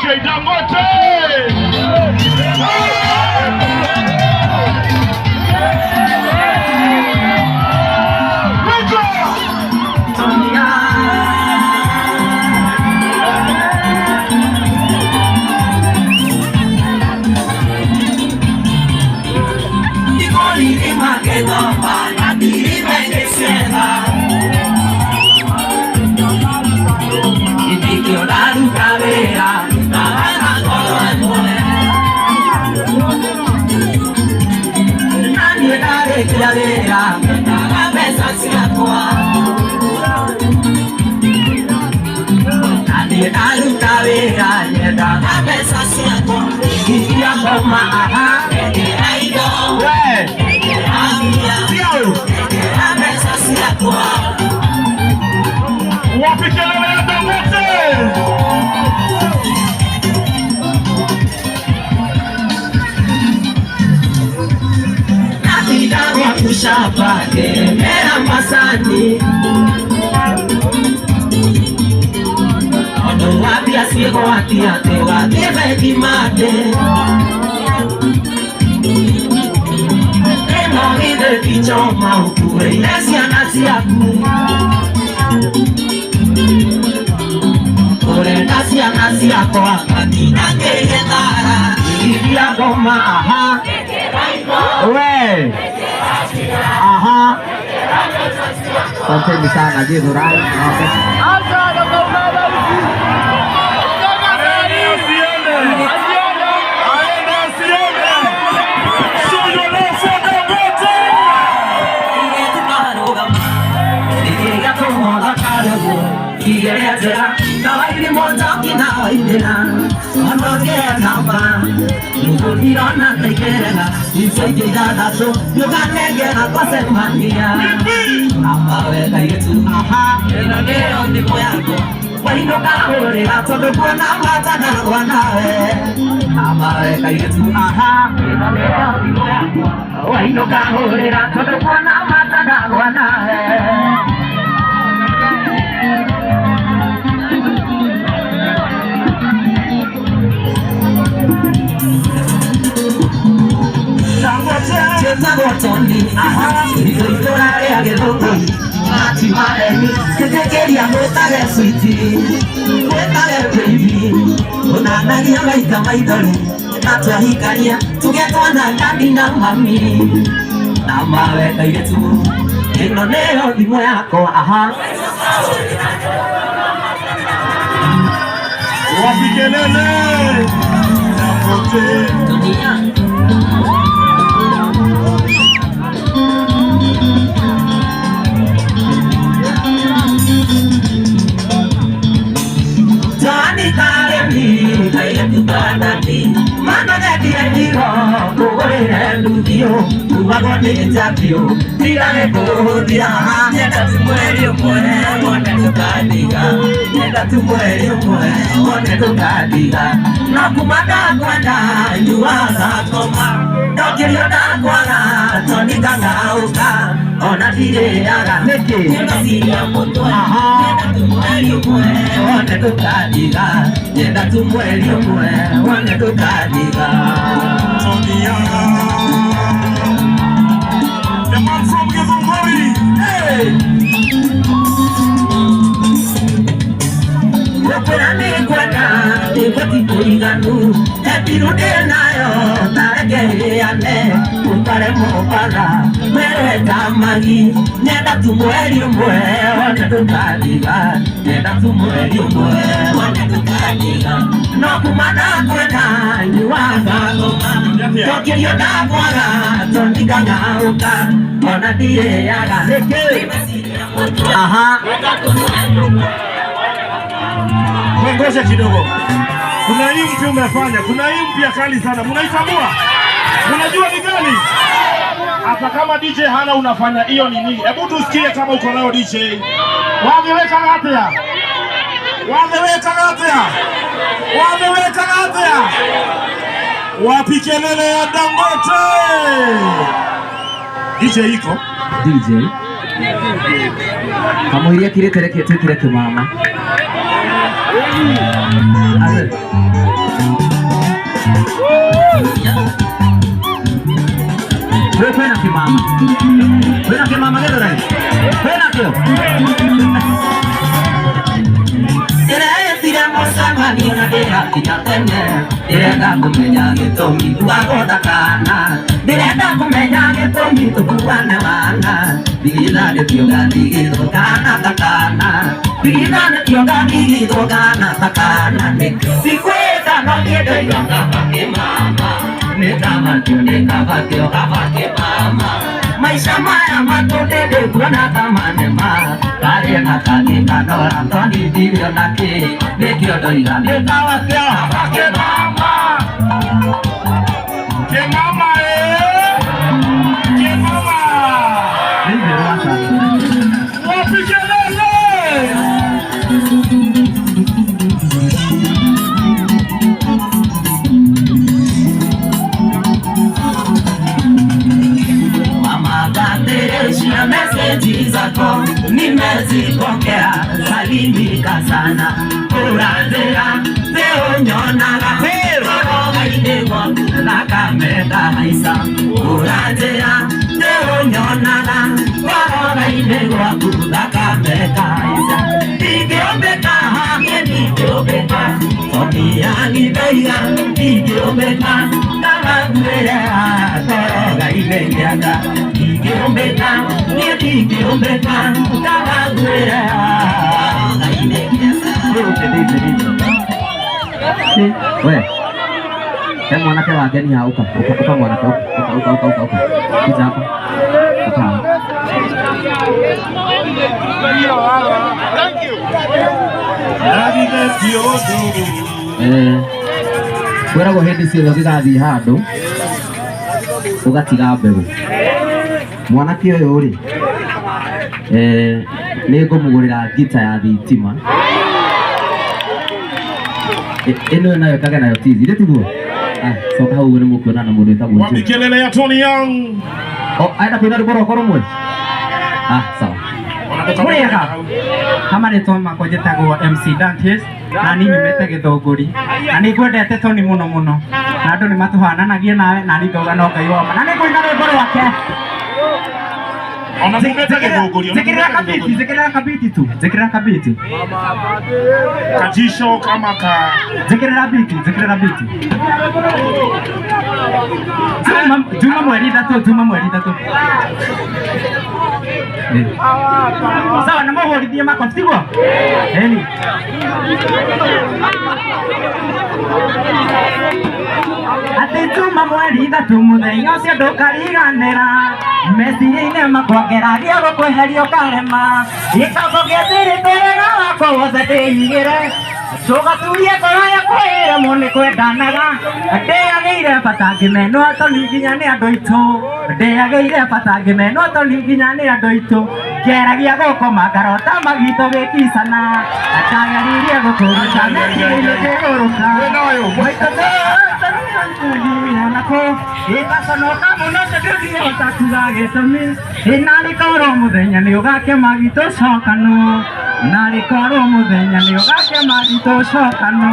DJ Dangote. Shapake mera masani Odo wapi asiego wati ate wati beki mate Emo ide kicho maukue inesia nasi aku Kore nasi ako akati nake yetara Ibia goma aha Uwe aha asante sana Jidurai Ngoja kidogo. Kuna hii mpya umefanya, kuna hii mpya kali sana. Mnaitambua? Unajua ni gani? Hata kama DJ hana unafanya hiyo nini? Hebu tusikie kama uko nayo DJ. Wameweka ngapi? Wameweka ngapi? Wameweka ngapi? Wapi kelele ya Dangote? DJ iko? DJ kamu iria kire tere kete kire mama. kimama. Wena kimama ndio nani? Wena kio. Tira mosama ni na dera kitapene. Dera kumenya gitomi kuagoda kana. Dera kumenya gitomi tukuana wana. Bila kioga digito kana takana. Bila kioga digito kana takana. Sikweta no kiedo yanga pake mama. Netama tune kabake mama. Maisha maya matote de kuna tamane ma. Kare na kage kanora toni video na ke. Nekio doiga netawa kya pake mama. Ke mama Ke mama. Ndio rasa. Wapikelele. Shia message zako nimezipokea, salimika sana urazea leo nyonala roho gaidego na kameta haisa urazea leo nyonala roho gaidego na kameta haisa igeobeka igeobeka Sonia Libya igeobeka kama mwea roho gaidego Igeombeka, igeombeka, kagwera. Wewe. Kama mwanake wageni hauka, uka mwanake uka. Kuja hapa. Thank you. Kwera go hindi cio gigathi handu. Ugatiga mbegu. Mwanake uyu ri ni ngumugurira gita ya thitima ino nayo kaga nayo tizi ire tiguo soka hau ni mukuona na mundu etagwo Wapikelele ya Tony Young. Aenda kwina rugoro koro mwe sawa Mwega kama ni toma ko jetagwo MC Dantes na ni nyumete Githunguri na ni ngwendete Tony muno na andu ni matuhananagie nawe na ni ngoga no ngai woma na ni kwina rwimbo rwake. Ona mumete Githunguri. Zikira kabiti tu. Kajisho kama ka. Zikira biti. Juma mweri tatu. Sawa na muhorithie makofi tiguo. Eni. Ati Juma mweri tatu muthenya ucio ndukariganira. Meciria-inĩ makwangeragia gũkweheria ũkarema gĩkambo gĩa thiri twega wakwa wothe ndĩigĩre tũgaturie ngoro yakwa ĩremwo nĩ kwendanaga ndĩagĩire bata ngĩmenwo Tony nginya nĩ andũ aitũ ndĩagĩire bata ngĩmenwo Tony nginya nĩ andũ aitũ ngeragia gũkoma ngarota magitũ gĩkicana ndageririe gũkũruta meciria-inĩ kĩgũrũka itaconoka muno tũngĩhota kuga gĩtũmi narĩkorwo mũthenya nĩ ũgakema gitũ cokanwo narĩkorwo mũthenya nĩ ũgakema gitũ cokanwo.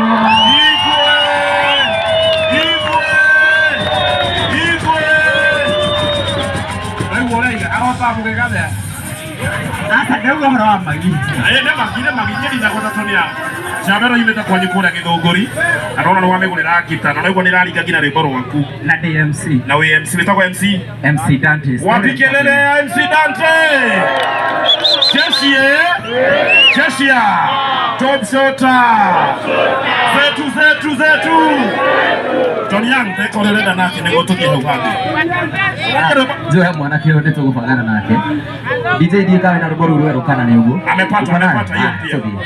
Asa ndauga ũhoro wa magi. Nĩ magi na gota Tony Young. Jamero imeta kwanyu kũrĩa Githunguri. Arona no wamegũrĩra ngita na naigua nĩ raringa ngina rwĩmbo rwaku. Na DMC. Na we MC wĩtagwo MC Dantes. Wapikelele ya MC Dantes. Cheshia. Top shota. Zetu. Tony Young tekorerenda nake nĩ gũtũthiĩ hau hangĩ. Njoya mwanake ũyũ nĩtũgũbangana nake. DJ Dikawe na rũgũrũ rwerũ kana nĩ ũguo? Amepata hiyo pia.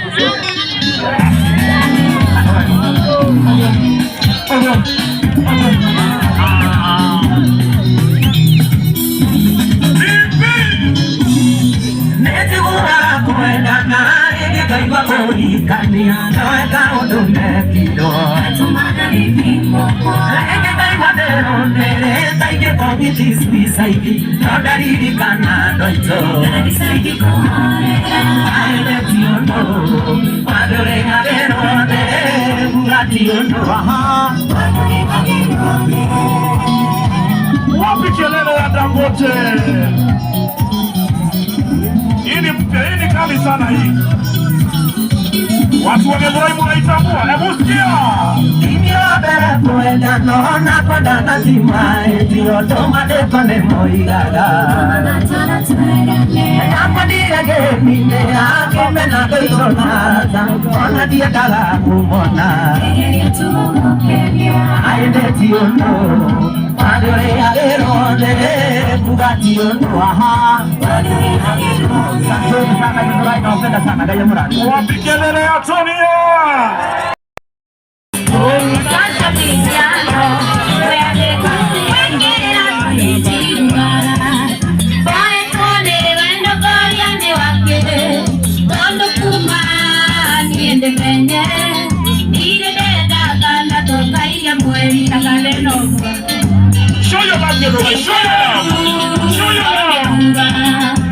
Wapi kelele ya Dangote? Hii ni mpya, hii ni kali sana hii. Watu wa Githurai mnaitambua? Hebu sikia. Ibiobere kwenda nona kwenda nazima Etio toma de pane moigara Namadira gemi ne ake mena keisona Ona dia kala kumona Aende tiono Adore agerone Bugatti ono aha Santo sana Githurai naopenda sana gaya murani. Wapi kelele ya Tonia? Show your love, Githurai. Show your love. Show your love.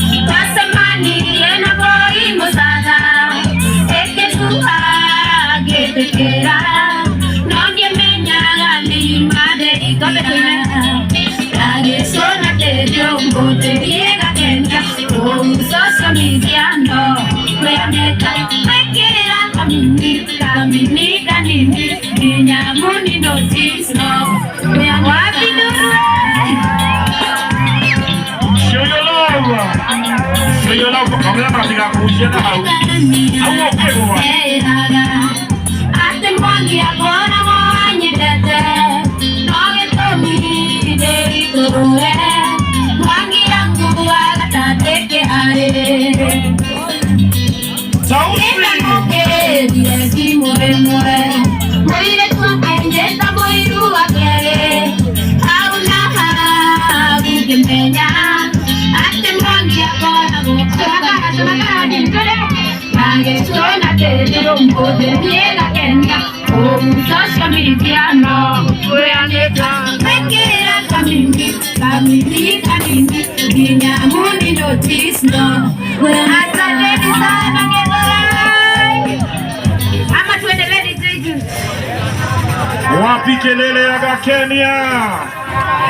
Wapi kelele ya Kenya?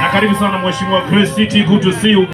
Na karibu sana Mheshimiwa Grace City, good to see you.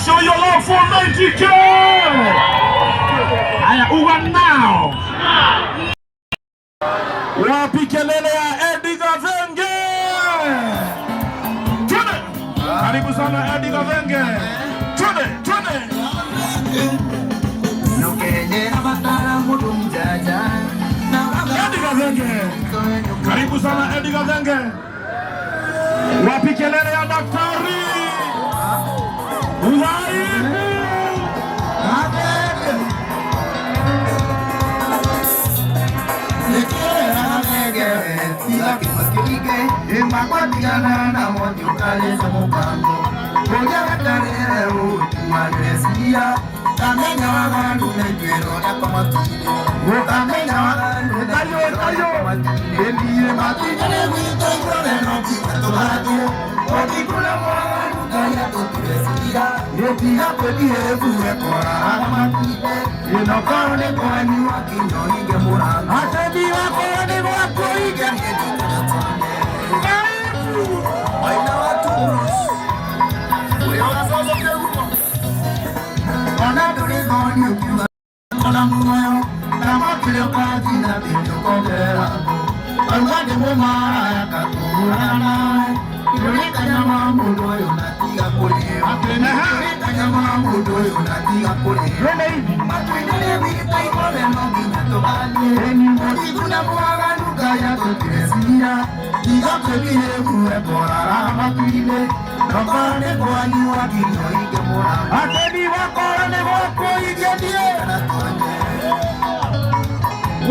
Show your love for 90K. Haya, uwa now. Wapi kelele ya Eddie Gavenge? Twende. Karibu sana Eddie Gavenge. Twende, twende. Eddie Gavenge. Karibu sana Eddie Gavenge. Wapi kelele ya daktari? Uhai Makwatiana na moyo kale za mupango Kuja karere utumaresia Kamenya wagandu nejwero ya kamatine Kamenya wagandu nejwero ya kamatine Ndiye matine wito ikrone noki katobate Okikula wagandu kaya tuturesia Yeti hape dihevu ekora kamatine Inokone kwani wakinyo ige muranga Atebi wakone wako ige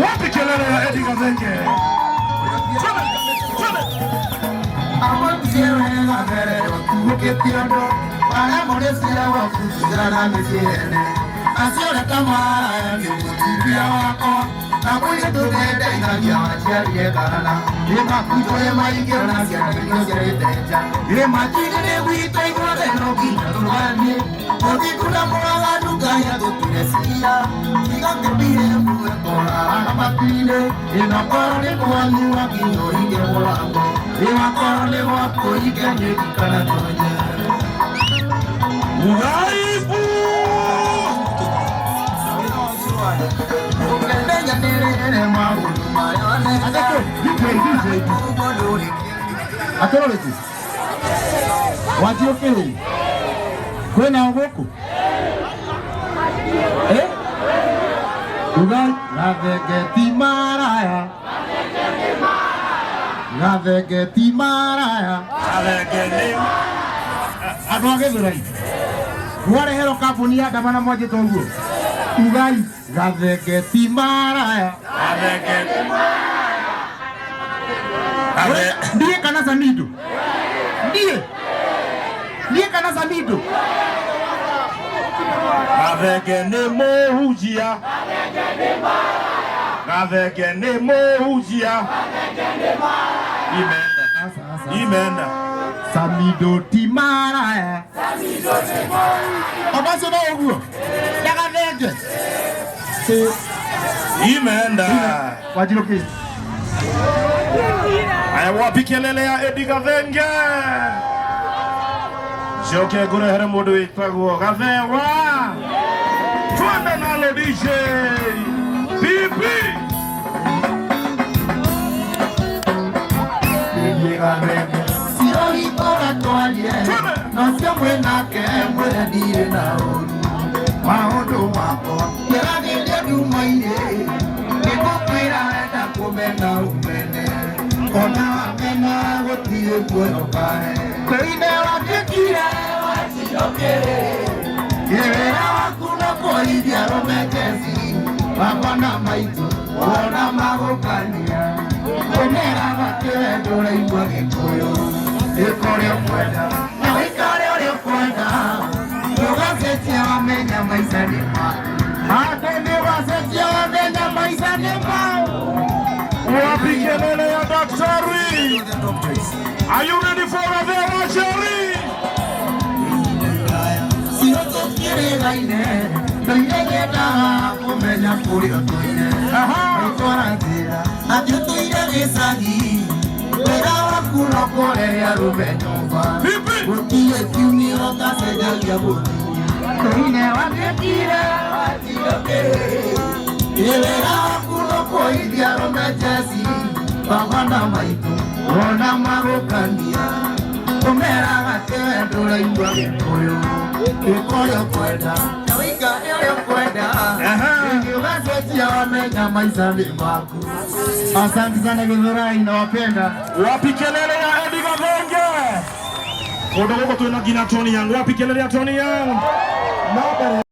Wapi kelele ya Eddie Gavenge? Asione kama yangemutia wako na kuja tutenda inaja ajalie kana ema kutoe maingio na sianyo jereteja ema tigre wito igode no kinatubani odi kuna mwaga duka ya tuturesia igakepire mwe kora mapile ena kore kwani wakinyo ige mwango ema kore wako ige nikana tonya Uraibu! Atororete. Wati okele. Kwena ngoko. Ugai gavegeti maraya. Gavegeti maraya. Gavegeti. Adoge durai. Wale hero kapuni ya damana moja tongo. Ugai gavegeti maraya. Gavegeti. Ndiye kana Samido. Ndiye kana Samido. Gavegene mohujia. Gavegene mohujia. Imenda. Samido timaraya. Obaso na oguo. Daga vege. Imenda. Wajiroke. Aya wapi kelele ya Eddie Gavenge? Joke gure here modu witagwo Gavewa. Twende nalo DJ. Bibi. Sio ipora toalie. No sio mwena ke mwena dire na olu. Maondo wako. Yera vile dumaine. Nikukwira enda kumena umene. Kona mena wotie bueno kae. Koine wakekire wasiyokere. Yera wakuna koi diaro mekezi. Wapana maitu wana magokania. Komera wakewe dole iwa kikoyo. Ikore mwenda na ikare ore kwenda. Yogasetia wamenya maisha ni ma. Atende wasetia wamenya maisha ni ma. Wapi kelele ya daktari? Are you ready for a Gavewa Jerry? Sio tokire gaine. Ndoyegeta kumenya kuri otoine. Ikora zira. Ajutuire gisagi. Wera wakuro kore ya rubenyomba. Utie kiumi okaseja ya buti. Toine wakekire watioke. Wera wakuro koi ya rumejesi. Babana maitu. Ona magokania. Komera gatewe dole iwa kikoyo. Kikoyo kwenda. Nawika yoyo kwenda. Yogasetia wamenya maisha ni maku. Asante sana Githurai, nawapenda. Wapi kelele ya Eddie Gavenge? Odogo tuena gina Tony Young. Wapi kelele ya Tony Young?